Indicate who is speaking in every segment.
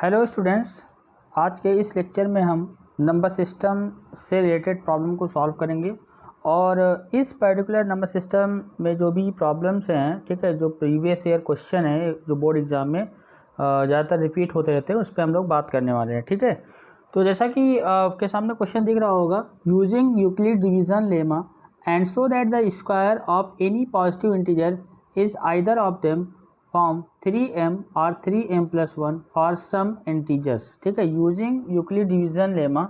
Speaker 1: Hello students, आज के इस लेक्चर में हम नंबर सिस्टम से रिलेटेड प्रॉब्लम को सॉल्व करेंगे। और इस पर्टिकुलर नंबर सिस्टम में जो भी प्रॉब्लम्स हैं, ठीक है, जो प्रीवियस ईयर क्वेश्चन है जो बोर्ड एग्ज़ाम में ज़्यादातर रिपीट होते रहते हैं, उस पर हम लोग बात करने वाले हैं। ठीक है, तो जैसा कि आपके सामने क्वेश्चन दिख रहा होगा, using Euclid division lemma and so that the square of any positive integer is either of them form 3m और 3m+1 फॉर सम इंटीजर्स। ठीक है, using Euclid division lemma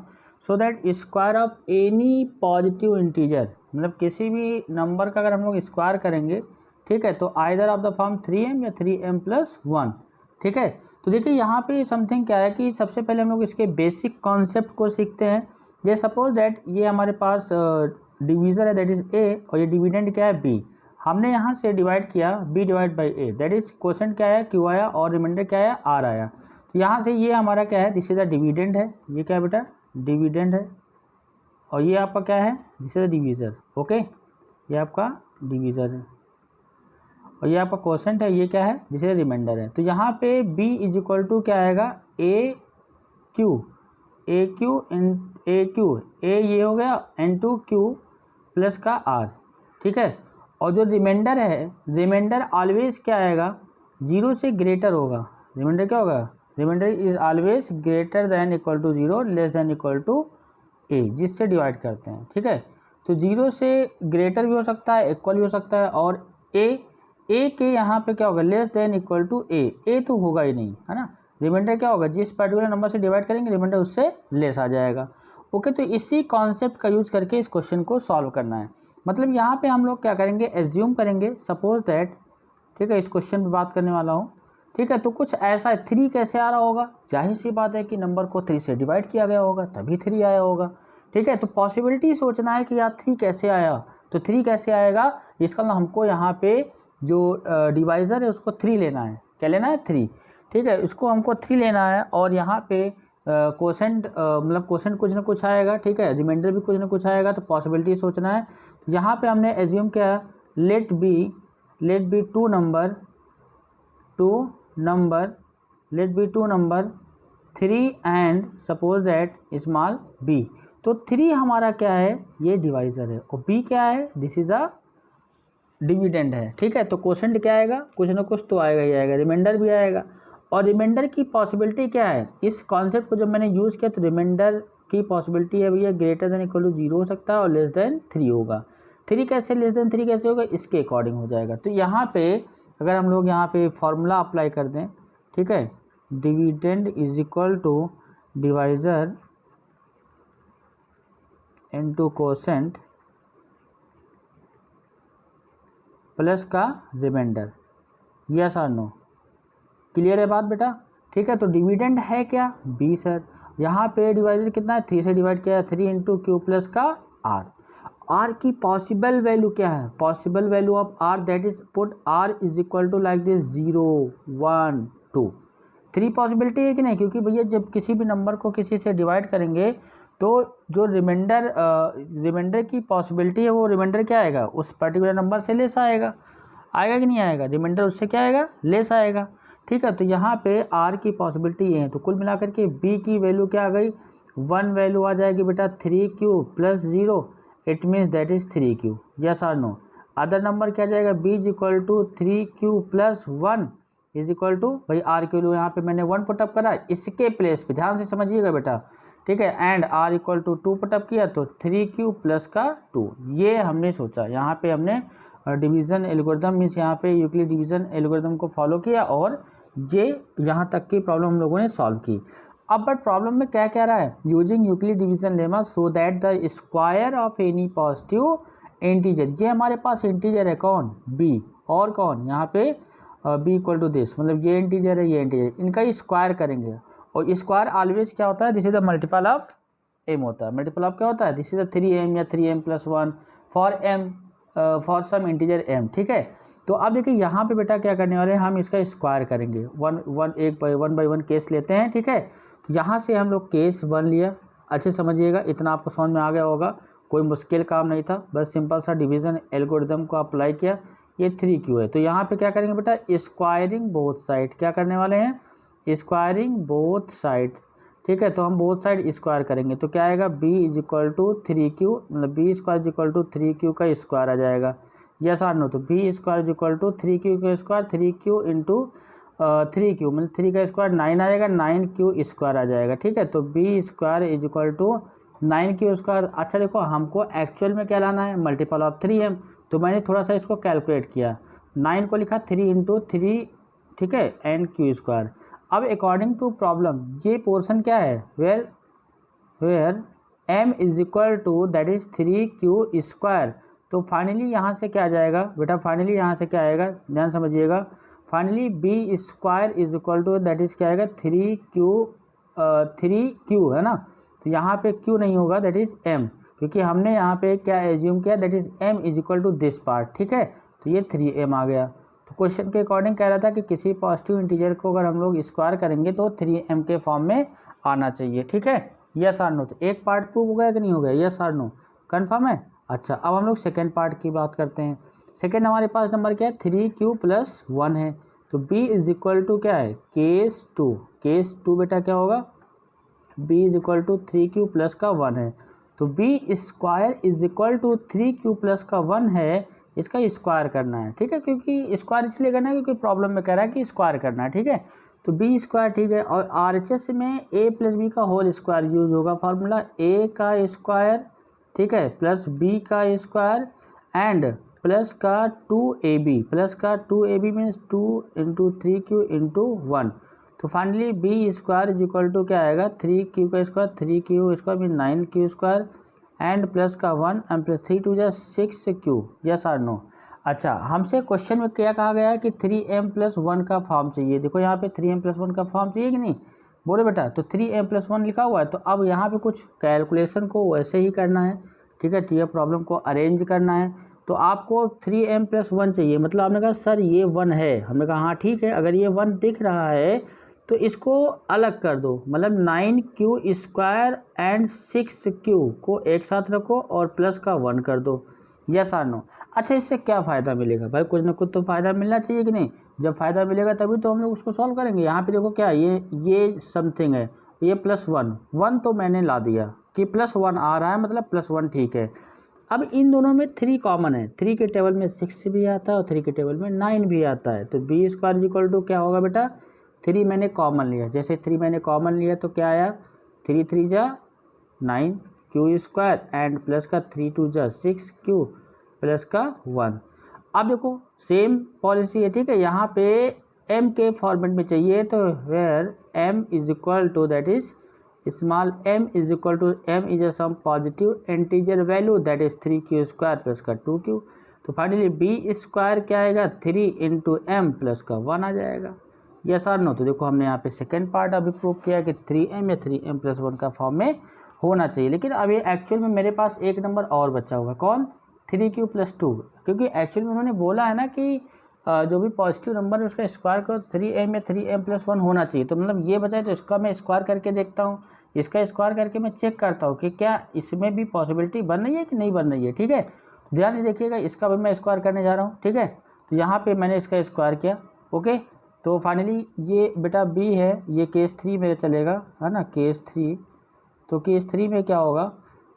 Speaker 1: so that square of any positive integer, मतलब किसी भी number का अगर हम लोग स्क्वायर करेंगे, ठीक है, तो either of the form 3m या 3m+1। ठीक है, तो देखिए यहाँ पे समथिंग क्या है कि सबसे पहले हम लोग इसके बेसिक कॉन्सेप्ट को सीखते हैं। ये सपोज दैट ये हमारे पास डिवीज़र है, दैट इज़ a, और ये डिविडेंड क्या है b। हमने यहाँ से डिवाइड किया b divide by a, that is quotient क्या है q आया और रिमाइंडर क्या है r आया। तो यहाँ से ये हमारा क्या है, दिस इज द डिविडेंड है, ये क्या है बेटा, डिविडेंड है। और ये आपका क्या है, this is the divisor. Okay, ये आपका डिवीज़र है और ये आपका क्वोशंट है, ये क्या है, दिस इज रिमाइंडर है। तो यहाँ पे b इज इक्वल टू क्या आएगा, a q a ये हो गया n2 q प्लस का r। ठीक है, और जो रिमाइंडर है, रिमाइंडर ऑलवेज क्या आएगा, 0 से ग्रेटर होगा। रिमाइंडर क्या होगा, remainder is always greater than equal to 0 less than equal to a, जिससे डिवाइड करते हैं। ठीक है, तो 0 से ग्रेटर भी हो सकता है, इक्वल भी हो सकता है, और a के यहाँ पे क्या होगा, less than equal to a तो होगा ही नहीं, है ना। रिमाइंडर क्या होगा, जिस पर्टिकुलर नंबर से डिवाइड करेंगे रिमाइंडर उससे लेस आ जाएगा। ओके, तो इसी कॉन्सेप्ट का यूज करके इस क्वेश्चन को सॉल्व करना है। मतलब यहाँ पे हम लोग क्या करेंगे, एज्यूम करेंगे, सपोज दैट, ठीक है, इस क्वेश्चन पे बात करने वाला हूँ। ठीक है, तो कुछ ऐसा है, 3 कैसे आ रहा होगा, जाहिर सी बात है कि नंबर को 3 से डिवाइड किया गया होगा तभी 3 आया होगा। ठीक है, तो पॉसिबिलिटी सोचना है कि यार 3 कैसे आया, तो 3 कैसे आएगा, इसका हमको यहाँ पे जो डिवाइज़र है उसको 3 लेना है। क्या लेना है, 3। ठीक है, इसको हमको 3 लेना है, और यहाँ पे कोसेंट मतलब कोसेंट कुछ ना कुछ आएगा। ठीक है, रिमाइंडर भी कुछ ना कुछ आएगा, तो पॉसिबिलिटी सोचना है। तो यहाँ पे हमने एज्यूम किया, let be two number 3 and suppose that small b। तो 3 हमारा क्या है, ये डिवाइज़र है, और b क्या है, दिस इज द डिविडेंड है। ठीक है, तो क्वोशंट क्या आएगा, कुछ ना कुछ तो आएगा ही आएगा, रिमाइंडर भी आएगा। और रिमाइंडर की पॉसिबिलिटी क्या है, इस कॉन्सेप्ट को जब मैंने यूज़ किया तो रिमाइंडर की पॉसिबिलिटी है भैया ग्रेटर देन इक्वल टू 0 हो सकता है और लेस देन 3 होगा। 3 कैसे, लेस देन 3 कैसे होगा, इसके अकॉर्डिंग हो जाएगा। तो यहाँ पे अगर हम लोग यहाँ पे फॉर्मूला अप्लाई कर दें, ठीक है, dividend is equal to divisor into quotient plus का रिमाइंडर, यस और नो, क्लियर है बात बेटा। ठीक है, तो डिविडेंड है क्या, b सर। यहाँ पे डिवाइजर कितना है, 3 से डिवाइड किया है, 3 इंटू क्यू प्लस का r की पॉसिबल वैल्यू क्या है, possible value of r, that is put r is equal to like this 0 1 2 3 possibility है कि नहीं, क्योंकि भैया जब किसी भी नंबर को किसी से डिवाइड करेंगे तो जो रिमाइंडर की पॉसिबिलिटी है वो रिमाइंडर क्या आएगा, उस पर्टिकुलर नंबर से लेस आएगा कि नहीं आएगा, रिमाइंडर उससे क्या आएगा, लेस आएगा। ठीक है, तो यहाँ पे r की पॉसिबिलिटी ये है, तो कुल मिलाकर के b की वैल्यू क्या आ गई, 1 वैल्यू आ जाएगी बेटा 3q plus 0, it means that is 3q, yes और नो। अदर नंबर क्या जाएगा, b is equal to 3q plus 1 is equal to, भाई r की वैल्यू यहाँ पे मैंने 1 पुटअप करा, इसके प्लेस पे ध्यान से समझिएगा बेटा। ठीक है, and r equal to 2 put up किया तो 3q प्लस का 2, ये हमने सोचा। यहाँ पे हमने डिवीज़न एल्गोरिथम मीन्स यहाँ पे यूक्लिड डिवीज़न एल्गोरिथम को फॉलो किया, और ये यहाँ तक की प्रॉब्लम हम लोगों ने सॉल्व की। अब बट प्रॉब्लम में क्या कह रहा है, using Euclid division lemma so that the square of any positive integer, ये हमारे पास इंटीजर है कौन, b, और कौन यहाँ पे b इक्वल टू दिस, मतलब ये इंटीजर है, ये इंटीजर, इनका स्क्वायर करेंगे। और स्क्वायर ऑलवेज क्या होता है, this is the multiple of m होता है। मल्टीपल ऑफ क्या होता है, दिस इज द 3m या 3m+1 for some integer m। ठीक है, तो अब देखिए यहाँ पे बेटा क्या करने वाले हैं, हम इसका स्क्वायर करेंगे, एक बाई वन केस लेते हैं। ठीक है, तो यहाँ से हम लोग केस 1 लिया, अच्छे समझिएगा, इतना आपको समझ में आ गया होगा, कोई मुश्किल काम नहीं था, बस सिंपल सा डिवीज़न एल्गोरिथम को अप्लाई किया, ये 3q है। तो यहाँ पे क्या करेंगे बेटा, स्क्वायरिंग बोथ साइड, क्या करने वाले हैं, स्क्वायरिंग बोथ साइड, ठीक है। तो हम बोथ साइड स्क्वायर करेंगे तो क्या आएगा, b is equal to 3q, मतलब b square is equal to 3q का स्क्वायर आ जाएगा। यस और नो, तो b square is equal to 3q का स्क्वायर, 3q इंटू 3q मतलब 3 का स्क्वायर 9 आ जाएगा, 9q स्क्वायर आ जाएगा, ठीक है। तो b square is equal to 9q square. अच्छा देखो, हमको एक्चुअल में क्या लाना है, मल्टीपल ऑफ 3m, तो मैंने थोड़ा सा इसको कैलकुलेट किया, 9 को लिखा 3 इंटू 3, ठीक है, एन क्यू स्क्वायर। अब अकॉर्डिंग टू प्रॉब्लम ये पोर्शन क्या है, where m is equal to that is 3q square. तो फाइनली यहाँ से क्या आ जाएगा बेटा, फाइनली यहाँ से क्या आएगा, ध्यान समझिएगा, finally b square is equal to that is क्या आएगा 3q है ना। तो यहाँ पे q नहीं होगा, दैट इज m, क्योंकि हमने यहाँ पे क्या एज्यूम किया, that is m is equal to this part, ठीक है। तो ये 3m आ गया। तो क्वेश्चन के अकॉर्डिंग कह रहा था कि किसी पॉजिटिव इंटीजर को अगर हम लोग स्क्वायर करेंगे तो 3m के फॉर्म में आना चाहिए, ठीक है। यस और नो, तो एक पार्ट प्रूव हो गया कि नहीं हो गया, यस और नो, कन्फर्म है। अच्छा, अब हम लोग सेकेंड पार्ट की बात करते हैं। सेकेंड हमारे पास नंबर क्या है, 3q प्लस 1 है। तो b इज इक्वल टू क्या है, केस 2, केस 2 बेटा क्या होगा, b is equal to 3q plus का 1 है। तो b square is equal to 3q plus का 1 है, इसका स्क्वायर करना है, ठीक है, क्योंकि स्क्वायर इसलिए करना है क्योंकि प्रॉब्लम में कह रहा है कि स्क्वायर करना है, ठीक है। तो बी स्क्वायर, ठीक है, और RHS में a प्लस बी का होल स्क्वायर यूज होगा, फार्मूला a का स्क्वायर, ठीक है, प्लस b का स्क्वायर एंड प्लस का 2ab, प्लस का 2ab means 2 into 3q into 1। तो finally b square is equal to क्या आएगा, 3q का square, 3q square mean 9q square and plus का 1 एंड प्लस 3 टू जा 6q, यस और नो। अच्छा, हमसे क्वेश्चन में क्या कहा गया है कि 3m प्लस 1 का फॉर्म चाहिए। देखो यहाँ पे 3m प्लस 1 का फॉर्म चाहिए कि नहीं, बोलो बेटा। तो 3m प्लस 1 लिखा हुआ है, तो अब यहाँ पे कुछ कैलकुलेशन को वैसे ही करना है, ठीक है, ये प्रॉब्लम को अरेंज करना है। तो आपको 3m प्लस 1 चाहिए, मतलब आपने कहा सर ये 1 है, हमने कहा हाँ ठीक है, अगर ये 1 दिख रहा है तो इसको अलग कर दो, मतलब 9q स्क्वायर एंड 6q को एक साथ रखो और प्लस का 1 कर दो, यस और नो। अच्छा, इससे क्या फ़ायदा मिलेगा भाई, कुछ ना कुछ तो फ़ायदा मिलना चाहिए कि नहीं। जब फ़ायदा मिलेगा तभी तो हम लोग उसको सॉल्व करेंगे। यहाँ पे देखो क्या, ये समथिंग है, ये प्लस 1 तो मैंने ला दिया कि प्लस 1 आ रहा है, मतलब प्लस 1 ठीक है। अब इन दोनों में 3 कॉमन है, 3 के टेबल में 6 भी आता है और 3 के टेबल में 9 भी आता है। तो बी स्क्वायर इक्वल टू क्या होगा बेटा, 3 मैंने कॉमन लिया, जैसे 3 मैंने कॉमन लिया तो क्या आया, 3 3 जा 9q स्क्वायर एंड प्लस का 3 2 जा 6q प्लस का 1। अब देखो सेम पॉलिसी है, ठीक है, यहाँ पे m के फॉर्मेट में चाहिए, तो where m is equal to that is small m is equal to m is a some positive integer value that is 3q square plus का 2q। तो फाइनली b स्क्वायर क्या आएगा, 3 इंटू m प्लस का 1 आ जाएगा, yes और no. तो देखो हमने यहाँ पे सेकेंड पार्ट अभी प्रूव किया कि 3m या 3m प्लस 1 का फॉर्म में होना चाहिए। लेकिन अब ये एक्चुअल में मेरे पास एक नंबर और बचा होगा, कौन, 3q प्लस 2, क्योंकि एक्चुअल में उन्होंने बोला है ना कि जो भी पॉजिटिव नंबर है उसका स्क्वायर करो, 3m या 3m प्लस 1 होना चाहिए। तो मतलब ये बचा है, तो इसका मैं स्क्वायर करके देखता हूँ, इसका स्क्वायर करके मैं चेक करता हूँ कि क्या इसमें भी पॉसिबिलिटी बन रही है कि नहीं बन रही है, ठीक है। ध्यान से देखिएगा, इसका भी मैं स्क्वायर करने जा रहा हूँ, ठीक है। तो यहाँ पे मैंने इसका स्क्वायर किया, ओके। तो फाइनली ये बेटा b है, ये केस 3 में चलेगा, है ना, केस 3। तो केस 3 में क्या होगा,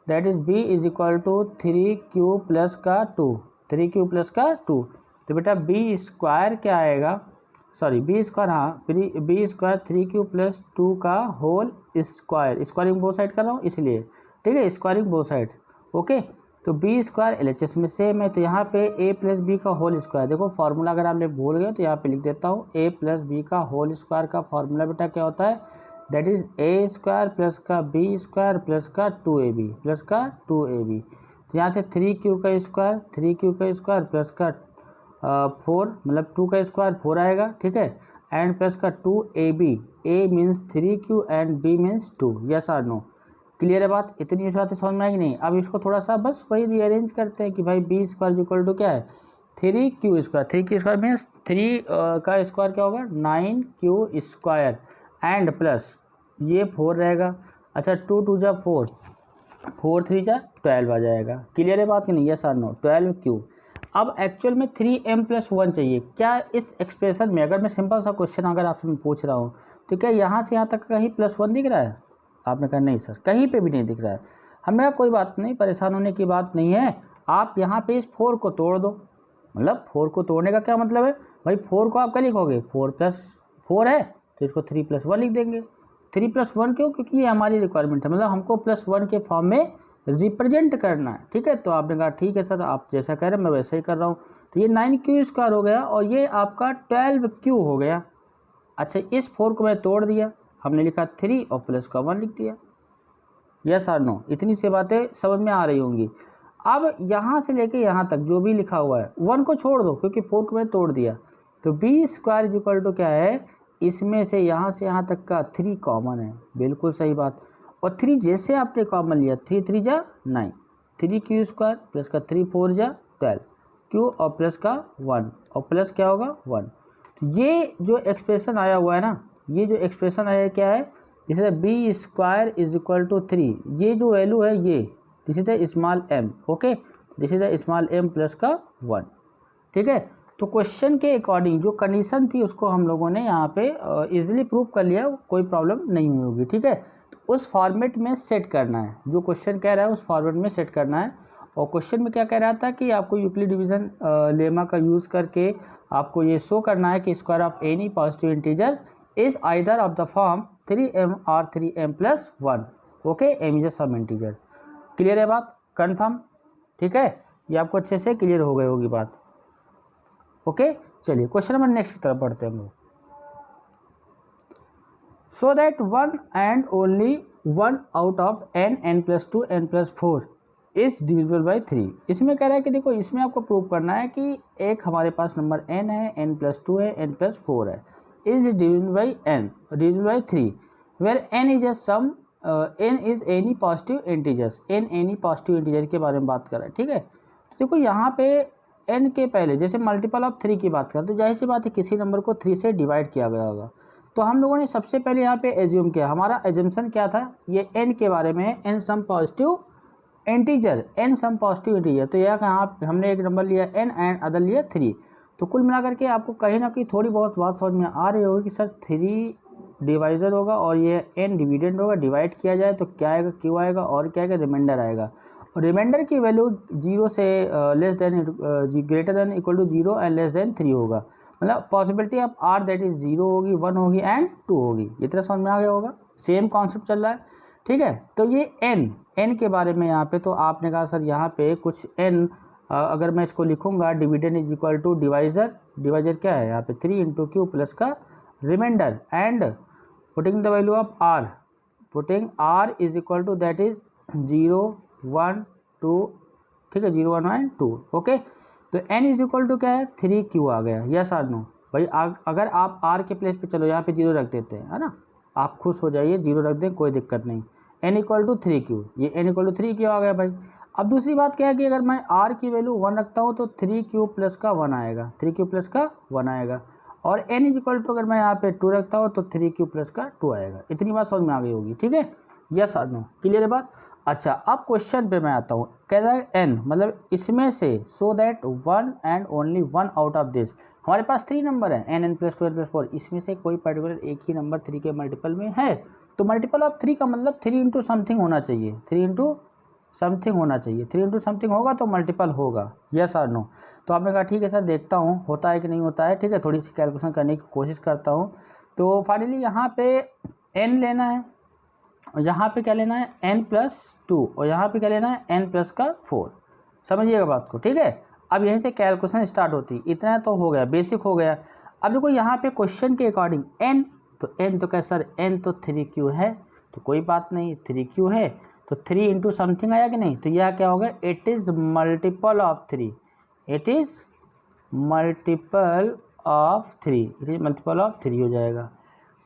Speaker 1: that is b is equal to 3q plus का 2, 3q प्लस का 2। तो बेटा b स्क्वायर क्या आएगा, सॉरी b स्क्वायर, हाँ b स्क्वायर 3q प्लस 2 का whole square, squaring both side कर रहा हूँ इसलिए, ठीक है, स्क्वायरिंग बोथ साइड, ओके। तो बी स्क्वायर LHS में सेम है, तो यहाँ पे a प्लस बी का होल स्क्वायर, देखो फार्मूला अगर आपने भूल गए तो यहाँ पे लिख देता हूँ, a प्लस बी का होल स्क्वायर का फार्मूला बेटा क्या होता है, that is a square plus का b स्क्वायर प्लस का 2ab प्लस का 2ab। तो यहाँ से 3q का स्क्वायर, 3q का स्क्वायर प्लस का 4, मतलब 2 का स्क्वायर 4 आएगा, ठीक है, एंड प्लस का 2ab, a means 3q and b means 2, yes और नो। क्लियर है बात, इतनी बात समझ में आएगी नहीं। अब इसको थोड़ा सा बस वही रीअरेंज करते हैं कि भाई बी स्क्वायर इक्वल टू क्या है, 3q square, 3q square means 3 का स्क्वायर क्या होगा, 9q स्क्वायर एंड प्लस ये 4 रहेगा। अच्छा 2 2 जा 4, 4 3 जा 12 आ जाएगा। क्लियर है बात कि नहीं, यस और नो, 12q। अब एक्चुअल में 3m+1 चाहिए। क्या इस एक्सप्रेशन में, अगर मैं सिंपल सा क्वेश्चन अगर आपसे मैं पूछ रहा हूँ तो क्या यहाँ से यहाँ तक कहीं +1 दिख रहा है? आपने कहा नहीं सर, कहीं पे भी नहीं दिख रहा है। हमने कहा कोई बात नहीं, परेशान होने की बात नहीं है, आप यहाँ पे इस 4 को तोड़ दो। मतलब 4 को तोड़ने का क्या मतलब है भाई, 4 को आप क्या लिखोगे, 4+4 है तो इसको 3+1 लिख देंगे। 3+1 क्यों? क्योंकि ये हमारी रिक्वायरमेंट है, मतलब हमको +1 के फॉर्म में रिप्रेजेंट करना है। ठीक है, तो आपने कहा ठीक है सर, आप जैसा कह रहे हैं मैं वैसे ही कर रहा हूँ। तो ये 9q² हो गया और ये आपका 12q हो गया। अच्छा, इस 4 को मैं तोड़ दिया, हमने लिखा 3 और प्लस का 1 लिख दिया। यस और नो, इतनी सी बातें समझ में आ रही होंगी। अब यहाँ से लेके यहाँ तक जो भी लिखा हुआ है 1 को छोड़ दो, क्योंकि 4 को मैं तोड़ दिया। तो b² क्या है, इसमें से यहाँ तक का 3 कॉमन है। बिल्कुल सही बात। और 3 जैसे आपने कॉमन लिया, 3 3 जा 9, 3q² प्लस का 3 4 जा 12, q और प्लस का 1 और प्लस क्या होगा 1। तो ये जो एक्सप्रेशन आया हुआ है ना, ये जो एक्सप्रेशन आया क्या है, जैसे b² = 3, ये जो वैल्यू है ये this is the small m, okay, this is the small m plus का 1। ठीक है, तो क्वेश्चन के अकॉर्डिंग जो कंडीशन थी उसको हम लोगों ने यहाँ पे इजीली प्रूव कर लिया, कोई प्रॉब्लम नहीं हुई होगी। ठीक है, तो उस फॉर्मेट में सेट करना है, जो क्वेश्चन कह रहा है उस फॉर्मेट में सेट करना है। और क्वेश्चन में क्या कह रहा था कि आपको यूक्लिड डिवीजन लेमा का यूज़ करके आपको ये शो करना है कि square of any positive integer is either of the form 3m और 3m+1, okay, m is a some integer. Clear है बात, कंफर्म? ठीक है, ये आपको अच्छे से क्लियर हो गई होगी बात। ओके, चलिए क्वेश्चन नंबर नेक्स्ट की तरफ बढ़ते हैं हम लोग। So that one and only one out of n+2 n+4 is divisible by 3। इसमें कह रहा है कि देखो, इसमें आपको प्रूव करना है कि एक हमारे पास नंबर n है, n+2 है, n+4 है, is divisible by n, divisible by 3, where n is a some, n is any positive integers, n any positive integer के बारे में बात कर रहा है। ठीक है, तो देखो यहाँ पे n के पहले जैसे मल्टीपल ऑफ 3 की बात करें तो जाहिर सी बात है किसी नंबर को 3 से डिवाइड किया गया होगा। तो हम लोगों ने सबसे पहले यहाँ पे एज्यूम किया, हमारा एजम्पशन क्या था, ये n के बारे में है, n some positive integer, n some positive integer. तो यह कहाँ हमने एक नंबर लिया n एंड अदर लिया 3। तो कुल मिलाकर के आपको कहीं ना कहीं थोड़ी बहुत बात समझ में आ रही होगी कि सर 3 डिवाइजर होगा और ये n डिविडेंड होगा, डिवाइड किया जाए तो क्या आएगा, q आएगा और क्या आएगा, रिमाइंडर आएगा। और रिमाइंडर की वैल्यू 0 से less than greater than equal to 0 and less than 3 होगा। मतलब possibility of r that is 0 होगी, 1 होगी एंड 2 होगी। ये तरह समझ में आ गया होगा, सेम कॉन्सेप्ट चल रहा है। ठीक है, तो ये n के बारे में यहाँ पे तो आपने कहा सर यहाँ पे कुछ n अगर मैं इसको लिखूंगा, dividend is equal to divisor, divisor क्या है यहाँ पे 3 × q प्लस का remainder and putting the value of r, putting r is equal to that is 0 1 2, ठीक है, 0 1 1 2, ओके। तो n इज इक्वल टू क्या है, 3q आ गया। यस और नो भाई, अगर आप r के प्लेस पे चलो यहाँ पे 0 रख देते हैं, है ना, आप खुश हो जाइए, 0 रख दें कोई दिक्कत नहीं। n इक्वल टू 3q, ये n इक्वल टू 3q आ गया भाई। अब दूसरी बात क्या है कि अगर मैं r की वैल्यू 1 रखता हूँ तो 3q प्लस का 1 आएगा, 3q प्लस का 1 आएगा। और n इज इक्वल टू अगर मैं यहाँ पे 2 रखता हूँ तो 3q प्लस का 2 आएगा। इतनी बात समझ में आ गई होगी। ठीक है, यस और नो, क्लियर है बात। अच्छा, अब क्वेश्चन पे मैं आता हूँ, कह रहा है n मतलब इसमें से so that one and only one out of this, हमारे पास 3 नंबर है n n+2 n+4, इसमें से कोई पर्टिकुलर एक ही नंबर 3 के मल्टीपल में है। तो मल्टीपल ऑफ 3 का मतलब 3 इंटू समथिंग होना चाहिए, 3 इंटू समथिंग होना चाहिए, 3 इंटू समथिंग होगा तो मल्टीपल होगा। यस और नो। तो आपने कहा ठीक है सर, देखता हूँ होता है कि नहीं होता है। ठीक है, थोड़ी सी कैलकुलेशन करने की कोशिश करता हूँ। तो फाइनली यहाँ पे n लेना है और यहाँ पे क्या लेना है n+2 और यहाँ पे क्या लेना है n+4। समझिएगा बात को। ठीक है, अब यहीं से कैलकुलेशन स्टार्ट होती है। इतना तो हो गया, बेसिक हो गया। अब देखो यहाँ पे क्वेश्चन के अकॉर्डिंग n, तो n तो क्या सर, n तो 3q है, तो कोई बात नहीं, 3q है तो 3 इंटू समथिंग आया कि नहीं, तो यह क्या होगा, it is multiple of 3, it is multiple of 3, it is multiple of 3 हो जाएगा।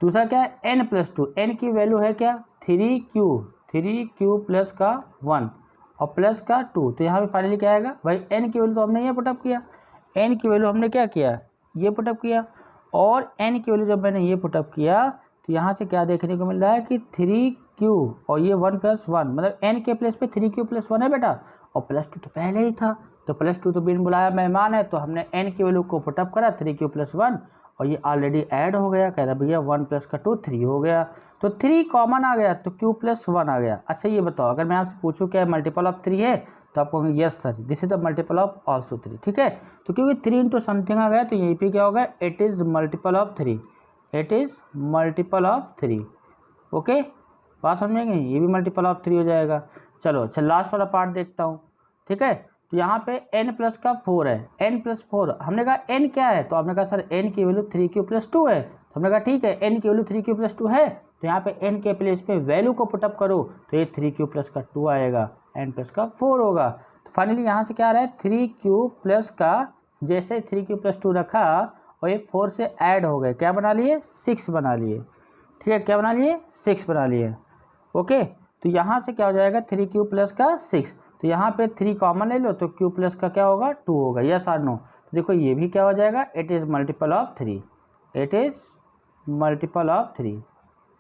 Speaker 1: दूसरा क्या है n+2, n की वैल्यू है क्या 3q प्लस का 1 और प्लस का 2, तो यहाँ पे फाइनली क्या आएगा भाई, n की वैल्यू तो हमने ये पुटअप किया, n की वैल्यू हमने क्या किया, ये पुटअप किया। और n की वैल्यू जब मैंने ये पुटअप किया तो यहाँ से क्या देखने को मिल रहा है कि क्यू और ये 1 + 1 मतलब n के प्लेस पे 3q + 1 है बेटा, और +2 तो पहले ही था, तो +2 तो बिन बुलाया मेहमान है, तो हमने n की वैल्यू को पुटअप करा 3q + 1 और ये ऑलरेडी ऐड हो गया। कह रहा भैया 1 + 2 3 हो गया, तो 3 कॉमन आ गया तो q + 1 आ गया। अच्छा ये बताओ, अगर मैं आपसे पूछूं क्या मल्टीपल ऑफ 3 है, तो आप कहोगे yes sir this is the multiple of also 3। ठीक है, तो क्योंकि 3 इंटू समथिंग आ गया तो यहीं पे क्या होगा, it is multiple of 3, it is multiple of 3। Okay, बात समझ में गई, ये भी मल्टीपल ऑफ 3 हो जाएगा। चलो अच्छा लास्ट वाला पार्ट देखता हूँ। ठीक है, तो यहाँ पे n प्लस का 4 है, n + 4 हमने कहा n क्या है, तो हमने कहा सर n की वैल्यू 3q + 2 है, तो हमने कहा ठीक है n की वैल्यू 3q + 2 है, तो यहाँ पे n के प्लेस पे वैल्यू को पुटअप करो तो ये 3q + 2 आएगा, n + 4 होगा। तो फाइनली यहाँ से क्या आ रहा है 3q + का, जैसे 3q + 2 रखा और ये 4 से ऐड हो गए, क्या बना लिए 6 बना लिए। ठीक है, क्या बना लिए 6 बना लिए। ओके, तो यहाँ से क्या हो जाएगा 3q + का 6, तो यहाँ पे 3 कॉमन ले लो तो q + का क्या होगा 2 होगा, यस और नो। तो देखो ये भी क्या हो जाएगा, it is multiple of 3, it is multiple of 3,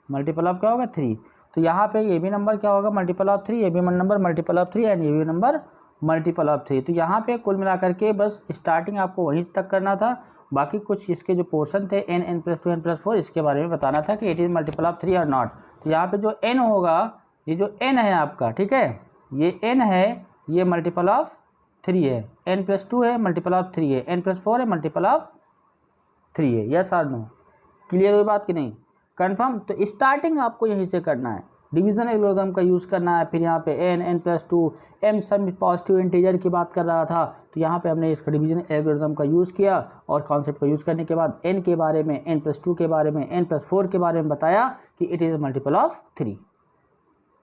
Speaker 1: multiple of क्या होगा 3। तो यहाँ पे ये भी नंबर क्या होगा मल्टीपल ऑफ 3, ये भी नंबर मल्टीपल ऑफ 3 एंड ये भी नंबर मल्टीपल ऑफ 3। तो यहाँ पे कुल मिलाकर के बस स्टार्टिंग आपको वहीं तक करना था, बाकी कुछ इसके जो पोर्शन थे n n + 2 n + 4 इसके बारे में बताना था कि इट इज़ मल्टीपल ऑफ 3 और नॉट। तो यहाँ पे जो n होगा, ये जो n है आपका, ठीक है ये n है, ये मल्टीपल ऑफ 3 है, n + 2 है मल्टीपल ऑफ 3 है, n + 4 है मल्टीपल ऑफ 3 है, यस और नो। क्लियर हुई बात कि नहीं, कंफर्म। तो स्टार्टिंग आपको यहीं से करना है, डिवीजन एल्गोरिथम का यूज़ करना है। फिर यहाँ पे n n + 2 m some positive integer की बात कर रहा था, तो यहाँ पे हमने इसका डिवीजन एल्गोरिथम का यूज़ किया और कॉन्सेप्ट का यूज़ करने के बाद n के बारे में, n + 2 के बारे में, n + 4 के बारे में बताया कि it is multiple of 3।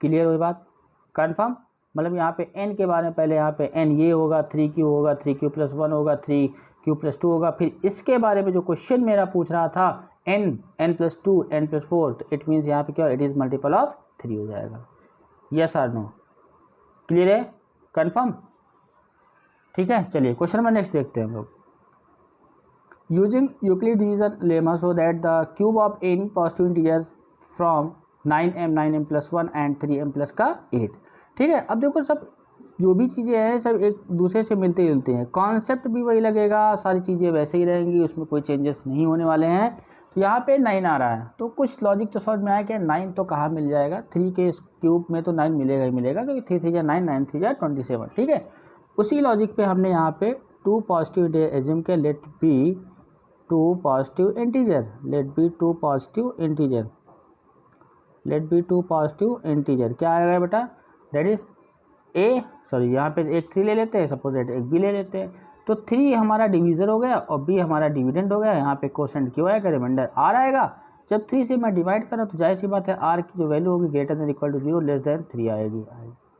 Speaker 1: Clear हुई बात, कंफर्म। मतलब यहाँ पे n के बारे में पहले यहाँ पे n ये होगा, 3q होगा, 3q + 1 होगा, 3q + 2 होगा। फिर इसके बारे में जो क्वेश्चन मेरा पूछ रहा था n + 2 n + 4, तो इट मीन्स यहाँ पे क्या इट इज़ मल्टीपल ऑफ 3 हो जाएगा, यस और नो। क्लियर है, कंफर्म। ठीक है, चलिए क्वेश्चन नंबर नेक्स्ट देखते हैं हम लोग। Using Euclid division lemma so that the cube of any positive integers from 9m + 1 and 3m + का 8। ठीक है, अब देखो सब जो भी चीज़ें हैं सब एक दूसरे से मिलते जुलते हैं, कॉन्सेप्ट भी वही लगेगा, सारी चीज़ें वैसे ही रहेंगी, उसमें कोई चेंजेस नहीं होने वाले हैं। तो यहाँ पे 9 आ रहा है, तो कुछ लॉजिक तो समझ में आया कि 9 तो कहाँ मिल जाएगा, 3 के क्यूब में तो 9 मिलेगा ही मिलेगा, क्योंकि 3 3 9 9 3 27। ठीक है, उसी लॉजिक पे हमने यहाँ पे 2 पॉजिटिव एज्यूम के, let be 2 positive integer, let be 2 positive integer, let be 2 positive integer, क्या आएगा बेटा, दैट इज ए, सॉरी यहाँ पे एक 3 ले लेते हैं, सपोज दैट एक बी ले लेते हैं, तो 3 हमारा डिवीज़र हो गया और बी हमारा डिविडेंड हो गया। यहाँ पे क्वोशेंट क्यों आएगा, रिमाइंडर आर आएगा। जब 3 से मैं डिवाइड करा तो जाहिर सी बात है आर की जो वैल्यू होगी > 0 लेस देन 3 आएगी,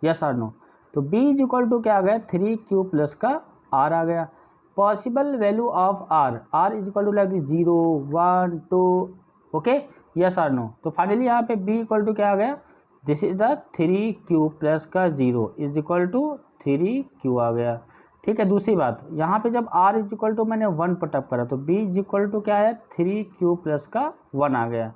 Speaker 1: यस और नो। तो बी = क्या आ गया 3q + का आर आ गया। Possible value of r, r = like 0 1 2, okay, yes और नो। तो फाइनली यहाँ पे बी = क्या आ गया, दिस इज द 3q + का 0 = 3q आ गया। ठीक है, दूसरी बात यहाँ पे जब r = मैंने 1 पुटअप करा तो b = क्या आया 3q + का 1 आ गया,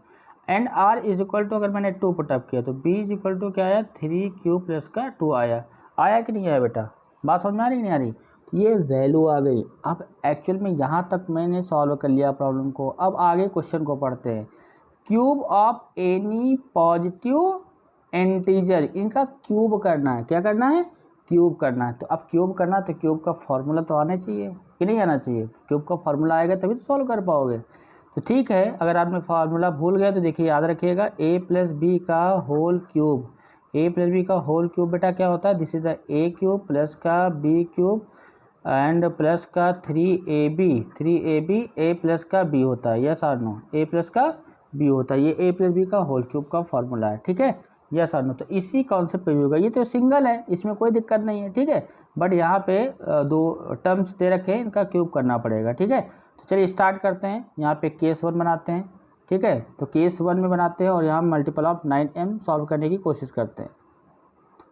Speaker 1: एंड r = अगर मैंने 2 पुटअप किया तो b = क्या आया 3q + का 2 आया। आया कि नहीं आया बेटा, बात समझ में आ रही नहीं आ रही, ये वैल्यू आ गई। अब एक्चुअल में यहाँ तक मैंने सॉल्व कर लिया प्रॉब्लम को, अब आगे क्वेश्चन को पढ़ते हैं। Cube of any positive integer, इनका क्यूब करना है, क्या करना है क्यूब करना है। तो अब क्यूब करना तो क्यूब का फॉर्मूला तो आना चाहिए कि नहीं आना चाहिए, क्यूब का फॉर्मूला आएगा तभी तो सॉल्व कर पाओगे। तो ठीक है, अगर आपने फार्मूला भूल गए तो देखिए याद रखिएगा, a + b का होल क्यूब, a + b का होल क्यूब बेटा क्या होता है, दिस इज द a³ + का b³ एंड प्लस का 3ab a + का b होता है, यस और नो, a + का b होता है, ये a + b का होल क्यूब का फॉर्मूला है। ठीक है, यस और नो। तो इसी कॉन्सेप्ट पे होगा, ये तो सिंगल है इसमें कोई दिक्कत नहीं है, ठीक है, बट यहाँ पे 2 टर्म्स दे रखे हैं, इनका क्यूब करना पड़ेगा। ठीक है, तो चलिए स्टार्ट करते हैं। यहाँ पे केस 1 बनाते हैं, ठीक है, तो केस 1 में बनाते हैं और यहाँ मल्टीपल ऑफ 9m सॉल्व करने की कोशिश करते हैं।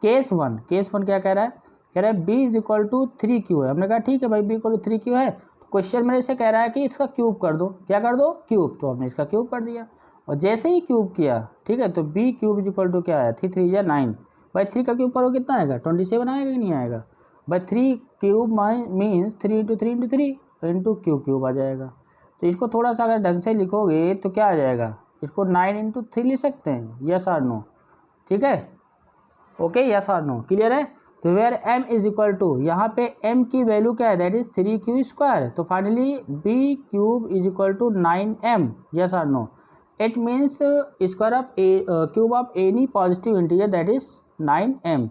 Speaker 1: केस 1 क्या कह रहा है, कह रहा है b = 3q है। हमने कहा ठीक है भाई b = 3q है, तो क्वेश्चन मेरे से कह रहा है कि इसका क्यूब कर दो, क्या कर दो क्यूब, तो हमने इसका क्यूब कर दिया। और जैसे ही क्यूब किया, ठीक है, तो बी क्यूब इक्वल टू क्या आया, 3 3 या 9, भाई 3 का क्यूब करो कितना आएगा, 27 आएगा कि नहीं आएगा, भाई 3 क्यूब मीन्स 3 × 3 × 3 इंटू क्यूब आ जाएगा। तो इसको थोड़ा सा अगर ढंग से लिखोगे तो क्या आ जाएगा, इसको 9 × 3 लिख सकते हैं, यस और नो, ठीक है, ओके, यस और नो, क्लियर है। तो where m is equal to, यहाँ पे m की वैल्यू क्या है, दैट इज 3q², तो finally b cube is equal to 9m, yes और no, it means square of cube of any positive integer that is 9m,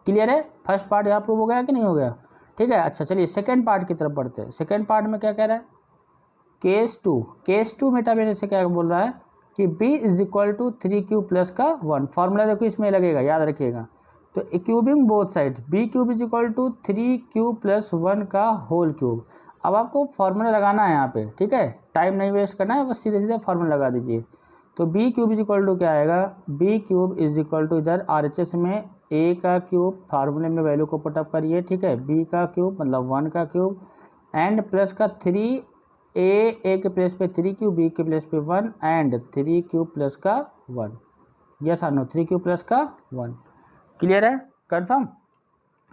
Speaker 1: clear है। First part यहाँ prove हो गया कि नहीं हो गया, ठीक है। अच्छा चलिए सेकेंड पार्ट की तरफ बढ़ते हैं। सेकेंड पार्ट में क्या कह रहा है, केस 2 मेटा मेरे से क्या बोल रहा है कि b is equal to 3q plus का 1, फॉर्मूला देखो इसमें लगेगा, याद रखिएगा। तो cubing both side, b cube is equal to 3q plus 1 का होल क्यूब। अब आपको फॉर्मूला लगाना है यहाँ पे, ठीक है, टाइम नहीं वेस्ट करना है, बस सीधे सीधे फॉर्मूला लगा दीजिए। तो b cube is equal to क्या आएगा, b cube is equal to इधर RHS में a का क्यूब, फार्मूले में वैल्यू को पुटअप करिए, ठीक है, b का क्यूब मतलब 1 का क्यूब एंड प्लस का 3, ए के प्लेस पे 3q, बी के प्लेस पे 1 एंड 3q प्लस का 1, यस और नो, 3q प्लस का 1, क्लियर है, कंफर्म।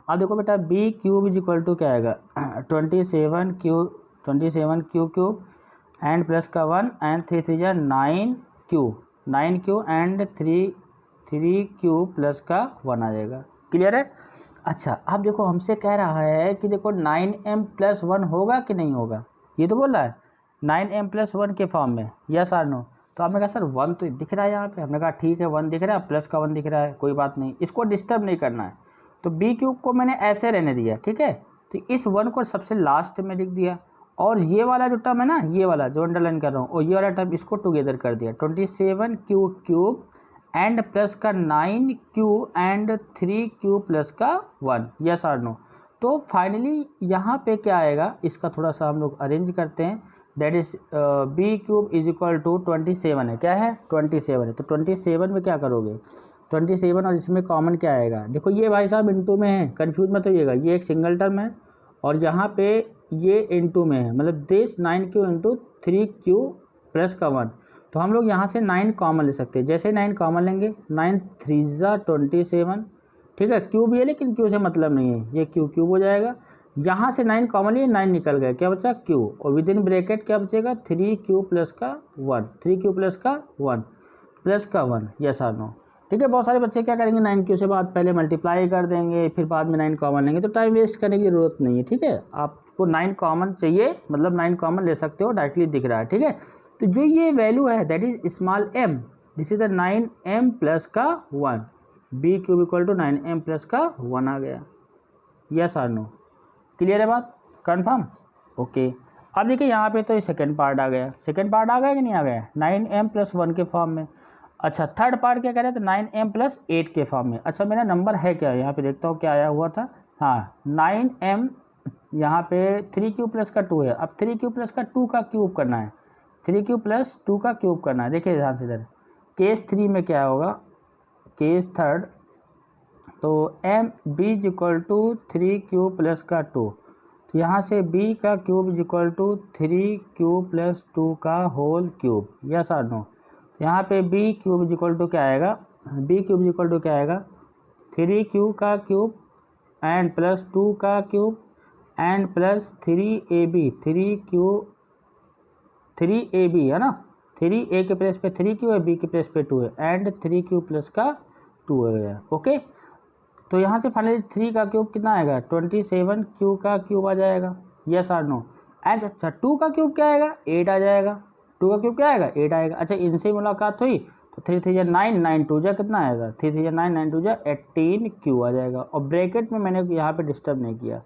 Speaker 1: अब देखो बेटा b cube is equal to क्या आएगा 27q क्यूब एंड प्लस का 1 एंड 3 3 जा 9q एंड 3q प्लस का 1 आ जाएगा, क्लियर है। अच्छा अब देखो हमसे कह रहा है कि देखो 9m प्लस 1 होगा कि नहीं होगा, ये तो बोल रहा है 9m प्लस 1 के फॉर्म में, यस और नो। तो आपने कहा सर 1 तो दिख रहा है यहाँ पे, हमने कहा ठीक है 1 दिख रहा है, प्लस का 1 दिख रहा है, कोई बात नहीं, इसको डिस्टर्ब नहीं करना है। तो बी क्यूब को मैंने ऐसे रहने दिया, ठीक है, तो इस 1 को सबसे लास्ट में लिख दिया, और ये वाला जो टर्म है ना, ये वाला जो अंडरलाइन कर रहा हूँ, और ये वाला टर्म इसको टुगेदर कर दिया, 27q क्यूब एंड प्लस का 9q एंड 3q प्लस का 1, यस और नो। तो फाइनली यहाँ पे क्या आएगा, इसका थोड़ा सा हम लोग अरेंज करते हैं, that is b cube is equal to 27 है, क्या है 27 है, तो 27 में क्या करोगे 27 और इसमें कॉमन क्या आएगा, देखो ये भाई साहब इनटू में है, कन्फ्यूज मत होइएगा, ये एक सिंगल टर्म है और यहाँ पे ये इनटू में है, मतलब this 9q into 3q plus का 1, तो हम लोग यहाँ से 9 कॉमन ले सकते हैं, जैसे 9 कॉमन लेंगे 9 3 जा 27, ठीक है, क्यूब ये लेकिन क्यू से मतलब नहीं है, ये क्यूब हो जाएगा, यहाँ से 9 कॉमन लिए 9 निकल गया, क्या बचा क्यू, और विद इन ब्रैकेट क्या बचेगा 3q प्लस का 1, 3q प्लस का 1 प्लस का 1, यस और नो, ठीक है। बहुत सारे बच्चे क्या करेंगे 9q से बाद पहले मल्टीप्लाई कर देंगे, फिर बाद में 9 कॉमन लेंगे, तो टाइम वेस्ट करने की जरूरत नहीं है, ठीक है। आपको 9 कॉमन चाहिए, मतलब 9 कॉमन ले सकते हो, डायरेक्टली दिख रहा है, ठीक है। तो जो ये वैल्यू है that is small m, this is the 9m plus का 1, b cube equal to 9m plus का 1 आ गया, यस और नो, क्लियर है बात, कंफर्म, ओके। अब देखिए यहाँ पे तो ये सेकेंड पार्ट आ गया, सेकेंड पार्ट आ गया कि नहीं आ गया, 9m प्लस 1 के फॉर्म में। अच्छा थर्ड पार्ट क्या कह रहे थे 9m प्लस 8 के फॉर्म में। अच्छा मेरा नंबर है क्या, यहाँ पे देखता हूँ क्या आया हुआ था, हाँ 9m, यहाँ पे 3q प्लस का 2 है, अब 3q प्लस का 2 का क्यूब करना है, 3q प्लस 2 का क्यूब करना है। देखिए ध्यान से इधर केस 3 में क्या होगा, केस थर्ड, तो m b is equal to 3q plus का 2, तो यहाँ से b का cube is equal to 3q plus 2 का होल क्यूब, यस और नो। यहाँ पे b cube is equal to क्या आएगा, b cube is equal to क्या आएगा 3q का क्यूब एंड प्लस 2 का cube and plus 3ab, 3ab है ना, 3a के प्लेस पे 3q है, b के प्लेस पे 2 है एंड 3q प्लस का 2 हो गया, ओके। तो यहाँ से फाइनली 3 का क्यूब कितना आएगा 27q का क्यूब आ जाएगा, यस और नो। एंड अच्छा 2 का क्यूब क्या आएगा 8 आ जाएगा, 2 का क्यूब क्या आएगा 8 आएगा। अच्छा इनसे मुलाकात हुई तो 3 3 9 9 2 जा कितना आएगा 3 3 9 9 2 जा 18q आ जाएगा, और ब्रैकेट में मैंने यहाँ पे डिस्टर्ब नहीं किया,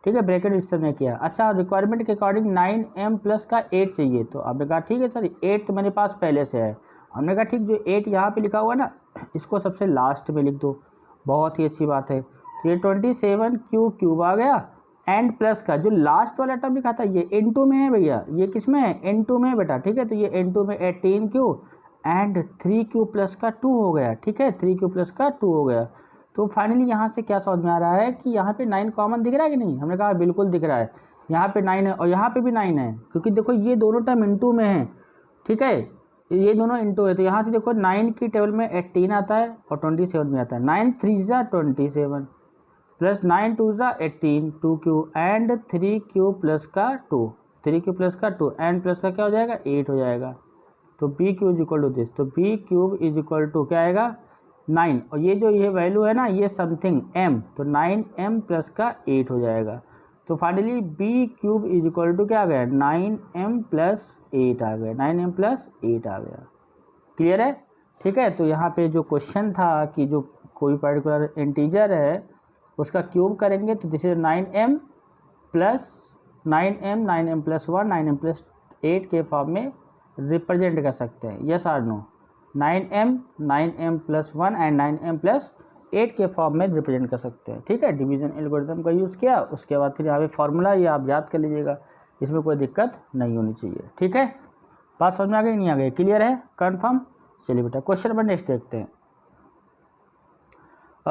Speaker 1: ठीक है, ब्रैकेट डिस्टर्ब नहीं किया। अच्छा रिक्वायरमेंट के अकॉर्डिंग 9m प्लस का 8 चाहिए, तो आपने कहा ठीक है सर 8 तो मेरे पास पहले से है, हमने कहा ठीक जो 8 यहाँ पे लिखा हुआ है ना इसको सबसे लास्ट में लिख दो, बहुत ही अच्छी बात है। तो ये 27q क्यूब आ गया एंड प्लस का जो लास्ट वाला टर्म लिखा था ये n2 में है भैया, ये किस में है n2 में है बेटा, ठीक है, तो ये n2 में 18q एंड 3q प्लस का 2 हो गया, ठीक है, 3q प्लस का 2 हो गया। तो फाइनली यहाँ से क्या समझ में आ रहा है कि यहाँ पे 9 कॉमन दिख रहा है कि नहीं, हमने कहा बिल्कुल दिख रहा है, यहाँ पे 9 है और यहाँ पे भी 9 है, क्योंकि देखो ये दोनों टर्म इनटू में है, ठीक है, ये दोनों इंटू है, तो यहाँ से देखो 9 की टेबल में 18 आता है और 27 में आता है। 9 3 ज़ा 27 प्लस 9 2 ज़ा 18 2 क्यू एंड 3 क्यू प्लस का 2 3 क्यू प्लस का 2 एंड प्लस का क्या हो जाएगा 8 हो जाएगा। तो B Q is equal to this, तो B cube is equal to क्या आएगा 9 और ये जो ये वैल्यू है ना ये समथिंग m, तो 9m प्लस का 8 हो जाएगा। तो finally b cube is equal to क्या आ गया 9m प्लस 8 आ गया, 9m प्लस 8 आ गया। क्लियर है? ठीक है। तो यहाँ पे जो क्वेश्चन था कि जो कोई पर्टिकुलर इंटीजर है उसका क्यूब करेंगे तो this is 9m plus 9m plus 1 9m plus 8 के फॉर्म में रिप्रेजेंट कर सकते हैं। Yes or no? 9m plus 1 and 9m plus 8 के फॉर्म में रिप्रेजेंट कर सकते हैं। ठीक है, डिवीजन एल्गोरिथम का यूज़ किया, उसके बाद फिर यहाँ पे फॉर्मूला ये आप याद कर लीजिएगा, इसमें कोई दिक्कत नहीं होनी चाहिए। ठीक है, बात समझ में आ गई नहीं आ गई? क्लियर है? कंफर्म? चलिए बेटा क्वेश्चन नंबर नेक्स्ट देखते हैं।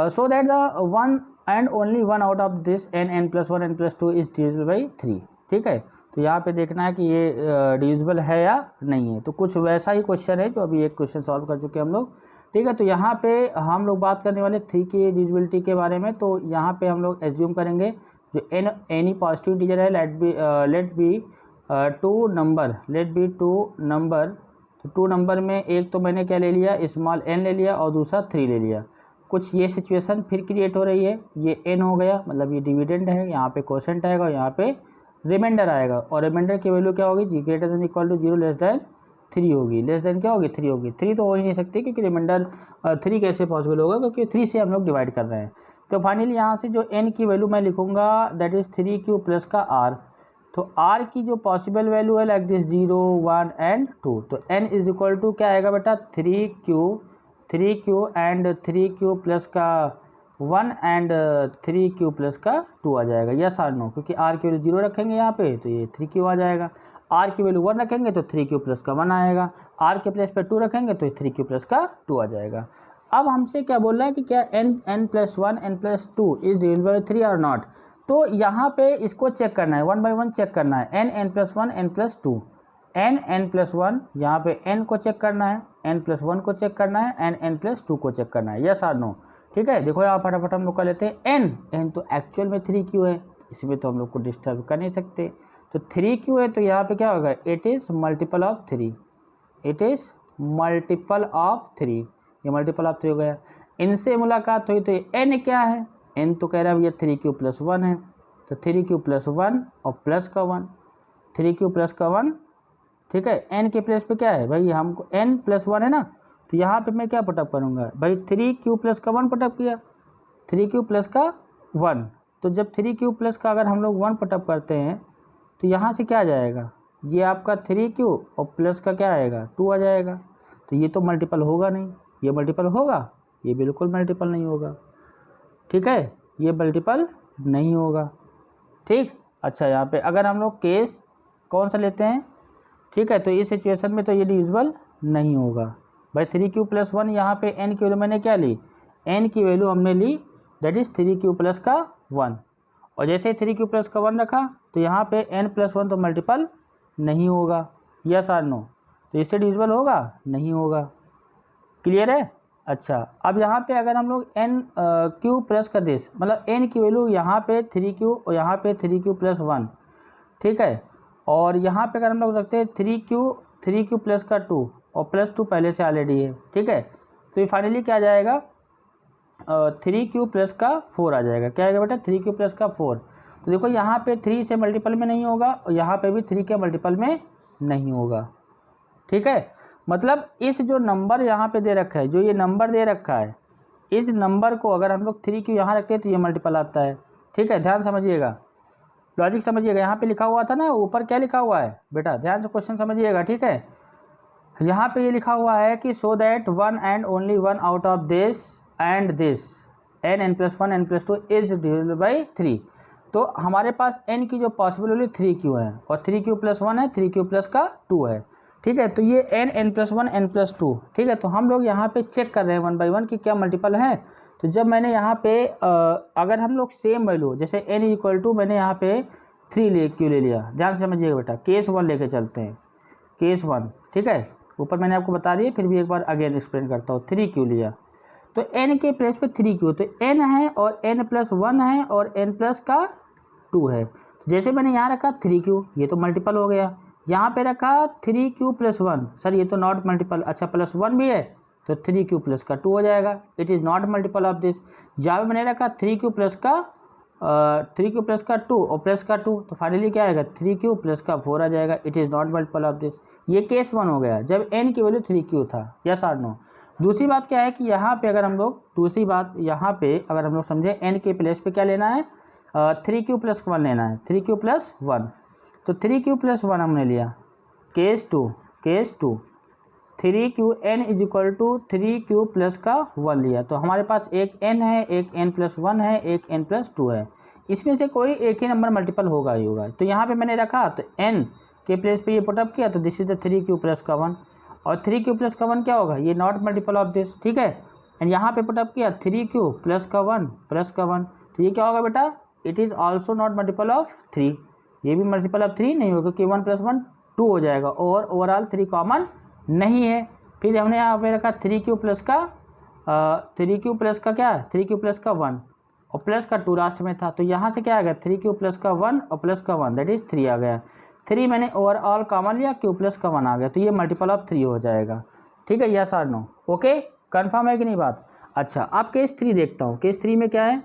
Speaker 1: So that the one and only one out of this n plus 1 n plus 2 is divisible by 3। ठीक है, तो यहाँ पे देखना है कि ये डिविजिबल है या नहीं है। तो कुछ वैसा ही क्वेश्चन है जो अभी एक क्वेश्चन सॉल्व कर चुके हैं हम लोग। ठीक है, तो यहाँ पे हम लोग बात करने वाले 3 की डिविजिबिलिटी के बारे में। तो यहाँ पे हम लोग एज्यूम करेंगे जो एनी पॉजिटिव इंटीजर है लेट बी टू नंबर। तो 2 नंबर में एक तो मैंने क्या ले लिया स्मॉल n ले लिया और दूसरा 3 ले लिया। कुछ ये सिचुएशन फिर क्रिएट हो रही है, ये n हो गया मतलब ये डिविडेंड है, यहाँ पे क्वोशेंट आएगा और यहाँ पे रिमाइंडर आएगा और रिमाइंडर की वैल्यू क्या होगी G greater than equal to 0 less than 3 होगी। लेस देन क्या होगी 3 होगी। 3 तो हो ही नहीं सकती क्योंकि रिमाइंडर 3 कैसे पॉसिबल होगा क्योंकि 3 से हम लोग डिवाइड कर रहे हैं। तो फाइनली यहाँ से जो n की वैल्यू मैं लिखूंगा दैट इज 3q प्लस का r। तो r की जो पॉसिबल वैल्यू है लाइक दिस 0 1 एंड 2। तो n इज इक्वल टू क्या आएगा बेटा 3q एंड 3q प्लस का 1 एंड 3q प्लस का 2 आ जाएगा। Yes or no? क्योंकि r की वैल्यू 0 रखेंगे यहाँ पे तो ये 3q आ जाएगा, r की वैल्यू 1 रखेंगे तो 3q प्लस का 1 आएगा, r के प्लेस पे 2 रखेंगे तो 3q प्लस का 2 आ जाएगा। अब हमसे क्या बोल रहा है कि क्या n plus 1 n plus 2 is divisible by 3 और नॉट। तो यहाँ पे इसको चेक करना है, 1 बाई 1 चेक करना है। n plus 1 n plus 2 n plus 1 यहाँ पे n को चेक करना है, n प्लस 1 को चेक करना है एंड n प्लस 2 को चेक करना है। Yes or no? ठीक है, देखो यहाँ फटाफट हम लोग कर लेते हैं। n तो एक्चुअल में 3q है, इसमें तो हम लोग को डिस्टर्ब कर नहीं सकते। तो 3q है तो यहाँ पे क्या होगा it is multiple of 3, it is multiple of 3, ये मल्टीपल ऑफ 3 हो गया। इनसे मुलाकात हुई तो ये n क्या है, n तो कह रहा है भैया 3q प्लस 1 है, तो 3q प्लस 1 और प्लस का 1, 3q प्लस का 1। ठीक है, n के प्लेस पे क्या है भाई हमको n प्लस 1 है ना, तो यहाँ पे मैं क्या पुटअप करूँगा भाई 3q प्लस का 1 पुटअप किया, 3q प्लस का 1। तो जब 3q प्लस का अगर हम लोग 1 पुटअप करते हैं तो यहाँ से क्या आ जाएगा ये आपका 3q और प्लस का क्या आएगा 2 आ जाएगा। तो ये तो मल्टीपल होगा नहीं, ये मल्टीपल होगा, ये बिल्कुल मल्टीपल नहीं होगा। ठीक है, ये मल्टीपल नहीं होगा। ठीक, अच्छा यहाँ पे अगर हम लोग केस कौन सा लेते हैं, ठीक है, तो इस सिचुएशन में तो ये डिविजिबल नहीं होगा भाई। 3q प्लस 1 यहाँ पे n की वैल्यू मैंने क्या ली, n की वैल्यू हमने ली दैट इज़ 3q प्लस का 1 और जैसे 3q प्लस का 1 रखा तो यहाँ पे n प्लस 1 तो मल्टीपल नहीं होगा। Yes or no? तो इससे डिविजिबल होगा नहीं होगा। क्लियर है? अच्छा, अब यहाँ पे अगर हम लोग q प्लस का दिस मतलब n की वैल्यू यहाँ पे 3q और यहाँ पे 3q प्लस 1, ठीक है, और यहाँ पे अगर हम लोग रखते हैं 3q प्लस का 2 और प्लस 2 पहले से ऑलरेडी है। ठीक है, तो ये फाइनली क्या आ जाएगा 3q प्लस का 4 आ जाएगा। क्या आएगा बेटा 3q प्लस का 4। तो देखो यहाँ पे 3 से मल्टीपल में नहीं होगा और यहाँ पे भी 3 के मल्टीपल में नहीं होगा। ठीक है, मतलब इस जो नंबर यहाँ पे दे रखा है, जो ये नंबर दे रखा है, इस नंबर को अगर हम लोग 3q यहाँ रखते हैं तो ये मल्टीपल आता है। ठीक है, ध्यान समझिएगा, लॉजिक समझिएगा। यहाँ पे लिखा हुआ था ना ऊपर क्या लिखा हुआ है बेटा, ध्यान से क्वेश्चन समझिएगा। ठीक है, यहाँ पे ये लिखा हुआ है कि so that one and only one out of this and this n plus 1 n plus 2 is divisible by 3। तो हमारे पास n की जो पॉसिबल वैल्यू 3q है और 3q प्लस 1 है, 3q प्लस का 2 है। ठीक है, तो ये n प्लस 1 n प्लस 2। ठीक है, तो हम लोग यहाँ पे चेक कर रहे हैं 1 बाई 1 कि क्या मल्टीपल है। तो जब मैंने यहाँ पे अगर हम लोग सेम वैल्यू जैसे n इक्वल टू मैंने यहाँ पे 3 q ले लिया, ध्यान से समझिएगा बेटा, केस 1 लेके चलते हैं, केस 1। ठीक है, ऊपर मैंने आपको बता दिया, फिर भी एक बार अगेन एक्सप्लेन करता हूँ। 3q लिया तो n के प्लेस पे 3q, तो n है और n+1 है और n प्लस का 2 है। जैसे मैंने यहाँ रखा 3q, ये तो मल्टीपल हो गया। यहाँ पे रखा 3q+1, सर ये तो नॉट मल्टीपल, अच्छा +1 भी है तो 3q प्लस का 2 हो जाएगा, it is not multiple of this. जहाँ पे मैंने रखा 3q प्लस का 2 और प्लस का 2, तो फाइनली क्या आएगा 3q प्लस का 4 आ जाएगा, it is not multiple of this. ये केस 1 हो गया जब n की वैल्यू 3q था, यस और नो। दूसरी बात क्या है कि यहाँ पे अगर हम लोग समझें n के प्लेस पे क्या लेना है, 3q प्लस 1 लेना है, 3q प्लस 1, तो 3q प्लस 1 हमने लिया। Case 2 3q n is equal to 3q plus का 1 लिया, तो हमारे पास एक n है, एक n+1 है, एक n+2 है, इसमें से कोई एक ही नंबर मल्टीपल होगा ही होगा। तो यहाँ पे मैंने रखा तो n के प्लेस पे ये पुटअप किया, तो this is the 3q plus का 1, और 3q प्लस का 1 क्या होगा, ये नॉट मल्टीपल ऑफ दिस, ठीक है। एंड यहाँ पे पुटअप किया 3q प्लस का 1 प्लस का 1, तो ये क्या होगा बेटा, it is also not multiple of 3, ये भी मल्टीपल ऑफ 3 नहीं होगा क्योंकि 1+1 2 हो जाएगा और ओवरऑल 3 कॉमन नहीं है। फिर हमने यहाँ पे रखा 3q प्लस का क्या, 3q प्लस का 1 और प्लस का 2 लास्ट में था, तो यहाँ से क्या आ गया 3q प्लस का 1 और प्लस का 1 दैट इज़ 3 आ गया। 3 मैंने ओवरऑल कॉमन लिया, q प्लस का 1 आ गया, तो ये मल्टीपल ऑफ 3 हो जाएगा, ठीक है, यस और नो, ओके, कन्फर्म है कि नहीं बात। अच्छा अब केस 3 देखता हूँ, केस 3 में क्या है,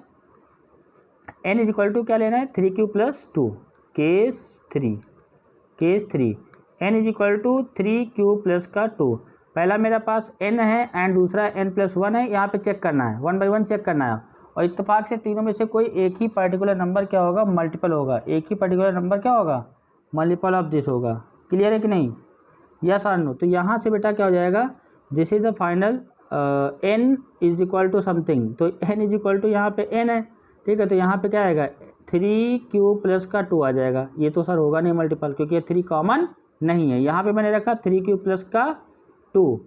Speaker 1: n इज इक्वल टू क्या लेना है 3q plus 2, case 3 n is equal to 3q plus का 2, पहला मेरा पास n है एंड दूसरा n+1 है, यहाँ पे चेक करना है 1 बाई 1 चेक करना है, और इत्तेफाक से तीनों में से कोई एक ही पर्टिकुलर नंबर क्या होगा, मल्टीपल होगा, एक ही पर्टिकुलर नंबर क्या होगा, मल्टीपल ऑफ दिस होगा, क्लियर है कि नहीं, यस और नो। तो यहाँ से बेटा क्या हो जाएगा, this is the final n is equal to something, तो n इज इक्वल टू यहाँ पे n है, ठीक है, तो यहाँ पे क्या आएगा 3q प्लस का 2 आ जाएगा, ये तो सर होगा नहीं मल्टीपल क्योंकि ये 3 कॉमन नहीं है। यहाँ पे मैंने रखा 3q प्लस का 2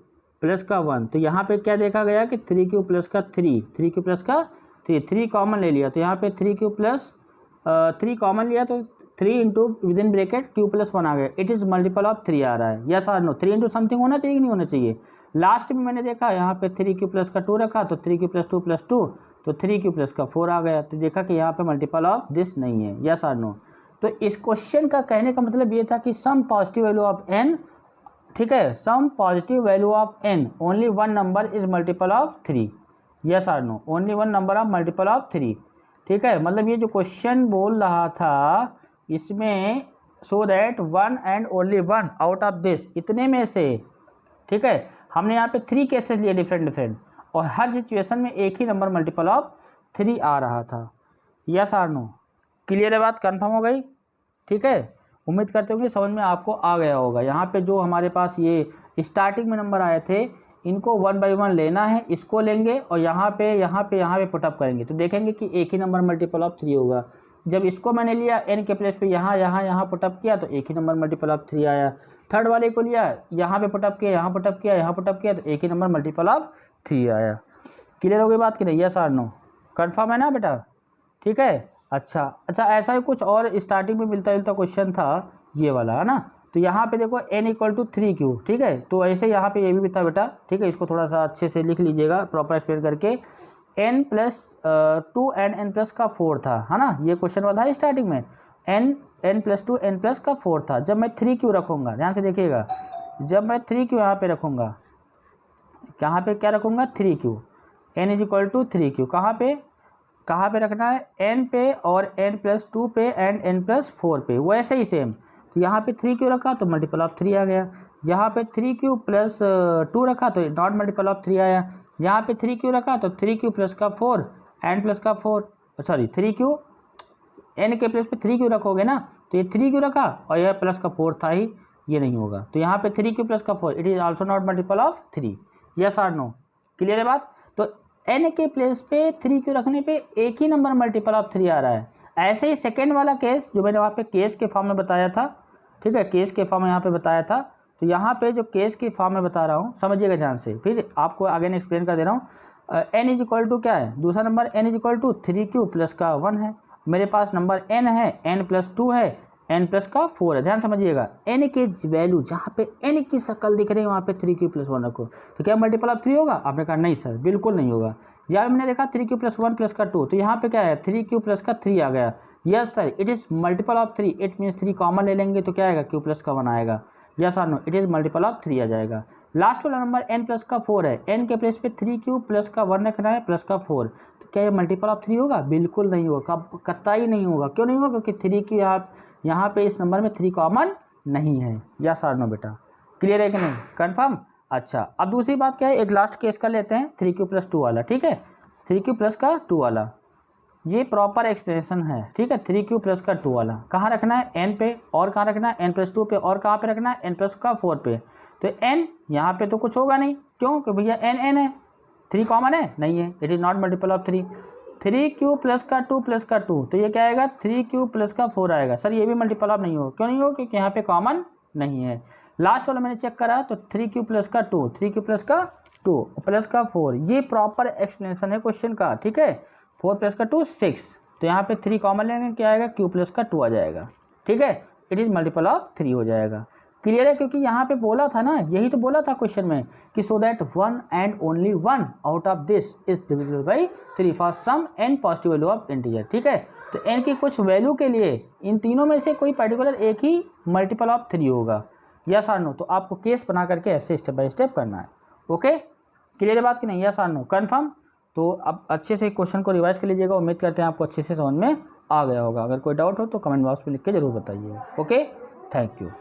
Speaker 1: प्लस का 1, तो यहाँ पे क्या देखा गया कि 3q प्लस का 3 प्लस का 3 कॉमन ले लिया, तो यहाँ पे 3q प्लस 3 कॉमन लिया तो 3 into with in bracket q plus 1 आ गया, इट इज़ मल्टीपल ऑफ 3 आ रहा है, यस और नो। 3 इंटू समथिंग होना चाहिए कि नहीं होना चाहिए। लास्ट में मैंने देखा यहाँ पे 3q प्लस का 2 रखा, तो 3q प्लस 2 प्लस 2 तो 3q प्लस का 4 आ गया, तो देखा कि यहाँ पे मल्टीपल ऑफ दिस नहीं है, यस और नो। तो इस क्वेश्चन का कहने का मतलब ये था कि some positive value of n, ठीक है, some positive value of n only one number is multiple of 3, yes और no, only one number of multiple of 3, ठीक है। मतलब ये जो क्वेश्चन बोल रहा था इसमें सो that 1 and only 1 out of this, इतने में से, ठीक है, हमने यहाँ पे 3 केसेस लिए डिफरेंट और हर सिचुएशन में एक ही नंबर मल्टीपल ऑफ 3 आ रहा था, यस और नो, क्लियर है बात, कंफर्म हो गई, ठीक है। उम्मीद करते होंगे समझ में आपको आ गया होगा। यहाँ पे जो हमारे पास ये स्टार्टिंग में नंबर आए थे इनको 1 बाई 1 लेना है, इसको लेंगे और यहाँ पे पुटअप करेंगे, तो देखेंगे कि एक ही नंबर मल्टीपल ऑफ 3 होगा। जब इसको मैंने लिया n के प्लेस पे यहाँ पुटअप किया तो एक ही नंबर मल्टीपल ऑफ 3 आया। थर्ड वाले को लिया यहाँ पे पुटअप किया, यहाँ पुटअप किया तो एक ही नंबर मल्टीपल ऑफ 3 आया। क्लियर हो गई बात कि नहीं, यस और नो, कन्फर्म है ना बेटा, ठीक है। अच्छा ऐसा ही कुछ और स्टार्टिंग में मिलता जुलता क्वेश्चन था ये वाला, है ना। तो यहाँ पे देखो n इक्वल टू 3q, ठीक है, तो ऐसे यहाँ पे ये भी था बेटा, ठीक है, इसको थोड़ा सा अच्छे से लिख लीजिएगा प्रॉपर एक्सप्लेन करके। n plus 2 and n plus का 4 था, है ना, ये क्वेश्चन वाला था स्टार्टिंग में, n प्लस 2 n प्लस का 4 था। जब मैं 3q रखूँगा, ध्यान से देखिएगा, जब मैं 3q यहाँ पे रखूँगा, कहाँ पे क्या रखूँगा 3q, n is equal to 3q, कहाँ पे रखना है n पे और n प्लस 2 पे एंड n प्लस 4 पे, वैसे ही सेम। तो यहाँ पे 3q रखा तो मल्टीपल ऑफ 3 आ गया, यहाँ पे 3q प्लस 2 रखा तो नॉट मल्टीपल ऑफ 3 आया, यहाँ पे 3q रखा तो 3q प्लस का 4 एंड प्लस का 4, सॉरी 3q n के प्लस पे 3q रखोगे ना, तो ये 3q रखा और यह प्लस का 4 था ही, ये नहीं होगा, तो यहाँ पे 3q प्लस का 4 it is also not multiple of 3, yes और नो, क्लियर है बात। तो n के प्लेस पे 3q रखने पे एक ही नंबर मल्टीपल ऑफ 3 आ रहा है। ऐसे ही सेकेंड वाला केस जो मैंने वहाँ पे केस के फॉर्म में बताया था, ठीक है, केस के फॉर्म में यहाँ पे बताया था, तो यहाँ पे जो केस के फॉर्म में बता रहा हूँ समझिएगा ध्यान से, फिर आपको आगे ने एक्सप्लेन कर दे रहा हूँ। n इज इक्वल टू क्या है, दूसरा number n is equal to 3q plus का 1 है, मेरे पास नंबर n है, n प्लस 2 है, n प्लस का 4 है। ध्यान समझिएगा, n के वैल्यू जहाँ पे n की शक्ल दिख रही है वहाँ पे 3q+1 रखो, तो क्या मल्टीपल ऑफ 3 होगा? आपने कहा नहीं सर, बिल्कुल नहीं होगा। या हमने देखा 3q+1 प्लस का 2, तो यहाँ पे क्या है 3q प्लस का 3 आ गया। Yes sir, it is multiple of 3, it means 3 common ले लेंगे तो क्या आएगा q प्लस का 1 आएगा। यस और no, it is multiple of 3 आ जाएगा। लास्ट वाला नंबर n प्लस का 4 है, n के प्लेस पे 3q प्लस का 1 रखना है प्लस का 4, तो क्या ये मल्टीपल ऑफ 3 होगा? बिल्कुल नहीं होगा, कतई नहीं होगा। क्यों नहीं होगा? क्योंकि 3q यहाँ पे इस नंबर में 3 कॉमन नहीं है। यस और नो बेटा, क्लियर है कि नहीं? कन्फर्म? अच्छा, अब दूसरी बात क्या है, एक लास्ट केस कर लेते हैं 3q+2 वाला। ठीक है, 3q प्लस का 2 वाला, ये प्रॉपर एक्सप्लेनेशन है। ठीक है, 3q प्लस का 2 वाला कहाँ रखना है? n पे, और कहाँ रखना है? n+2 पे, और कहाँ पे रखना है? n प्लस का 4 पे। तो n यहाँ पे तो कुछ होगा नहीं, क्यों? कि भैया n है, 3 कॉमन है, नहीं है, it is not multiple of 3। 3q plus का 2 प्लस का 2, तो ये क्या आएगा? 3q प्लस का 4 आएगा। सर ये भी मल्टीपल ऑफ नहीं होगा, क्यों नहीं होगा? क्योंकि यहाँ पे कॉमन नहीं है। लास्ट वाला मैंने चेक करा तो 3q प्लस का 2, 3q प्लस का 2 प्लस का 4, ये प्रॉपर एक्सप्लेनेशन है क्वेश्चन का। ठीक है, 4 प्लस का 2 6, तो यहाँ पे 3 कॉमन लेंगे, क्या आएगा? q प्लस का 2 आ जाएगा। ठीक है, इट इज़ मल्टीपल ऑफ 3 हो जाएगा। क्लियर है? क्योंकि यहाँ पे बोला था ना, यही तो बोला था क्वेश्चन में कि so that 1 and only 1 out of this is divisible by 3 for some n positive value of integer. ठीक है, तो n की कुछ वैल्यू के लिए इन तीनों में से कोई पर्टिकुलर एक ही मल्टीपल ऑफ 3 होगा। यस और नो, तो आपको केस बना करके ऐसे स्टेप बाय स्टेप करना है। ओके, क्लियर है बात कि नहीं? यस और नो, कन्फर्म? तो अब अच्छे से क्वेश्चन को रिवाइज कर लीजिएगा। उम्मीद करते हैं आपको अच्छे से समझ में आ गया होगा। अगर कोई डाउट हो तो कमेंट बॉक्स में लिख के जरूर बताइए। Okay, thank you.